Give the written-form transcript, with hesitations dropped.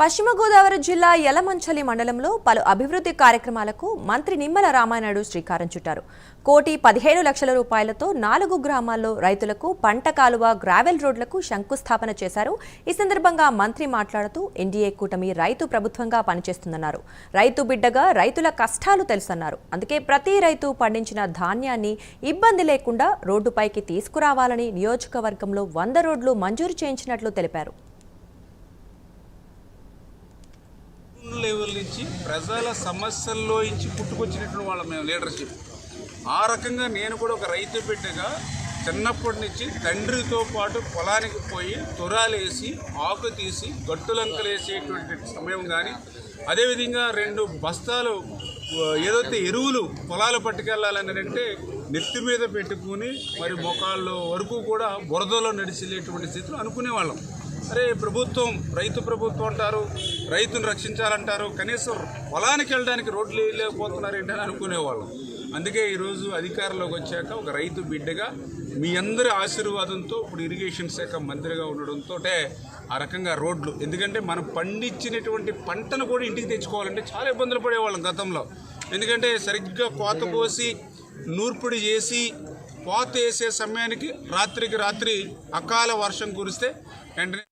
పశ్చిమ గోదావరి జిల్లా యలమంచిలి మండలంలో పలు అభివృద్ధి కార్యక్రమాలకు మంత్రి నిమ్మల రామానాయుడు శ్రీకారం చుట్టారు. 1,17,00,000 రూపాయలతో 4 గ్రామాల్లో రైతులకు పంట కాలువ, గ్రావెల్ రోడ్లకు శంకుస్థాపన చేశారు. ఈ సందర్భంగా మంత్రి మాట్లాడుతూ ఎన్డీఏ కూటమి రైతు ప్రభుత్వంగా పనిచేస్తుందన్నారు. రైతు బిడ్డగా రైతుల కష్టాలు తెలుసన్నారు. అందుకే ప్రతి రైతు పండించిన ధాన్యాన్ని ఇబ్బంది లేకుండా రోడ్డుపైకి తీసుకురావాలని నియోజకవర్గంలో 100 రోడ్లు మంజూరు చేయించినట్లు తెలిపారు. లెవెల్ నుంచి ప్రజల సమస్యల్లో నుంచి పుట్టుకొచ్చినటువంటి వాళ్ళ మేము లీడర్షిప్. ఆ రకంగా నేను కూడా ఒక రైతు బిడ్డగా చిన్నప్పటి నుంచి తండ్రితో పాటు పొలానికి పోయి తొరాలేసి ఆకు తీసి గట్టులంకలేసేటువంటి సమయం కానీ, అదేవిధంగా 2 బస్తాలు ఏదైతే ఎరువులు పొలాలు పట్టుకెళ్ళాలని అంటే నెత్తి మీద పెట్టుకుని మరి మోకాళ్ళ వరకు కూడా బురదలో నడిచేటువంటి స్థితిలో అనుకునేవాళ్ళం. అరే ప్రభుత్వం రైతు ప్రభుత్వం అంటారు, రైతును రక్షించాలంటారు, కనీసం పొలానికి వెళ్ళడానికి రోడ్లు వేయలేకపోతున్నారు ఏంటని అనుకునేవాళ్ళం. అందుకే ఈరోజు అధికారంలోకి వచ్చాక ఒక రైతు బిడ్డగా మీ అందరి ఆశీర్వాదంతో ఇప్పుడు ఇరిగేషన్ శాఖ మంత్రిగా ఉండడంతో ఆ రకంగా రోడ్లు, ఎందుకంటే మనం పండించినటువంటి పంటను కూడా ఇంటికి తెచ్చుకోవాలంటే చాలా ఇబ్బందులు పడేవాళ్ళం గతంలో. ఎందుకంటే సరిగ్గా కోత కోసి నూర్పిడి చేసి కోత వేసే సమయానికి రాత్రికి రాత్రి అకాల వర్షం కురిస్తే వెంటనే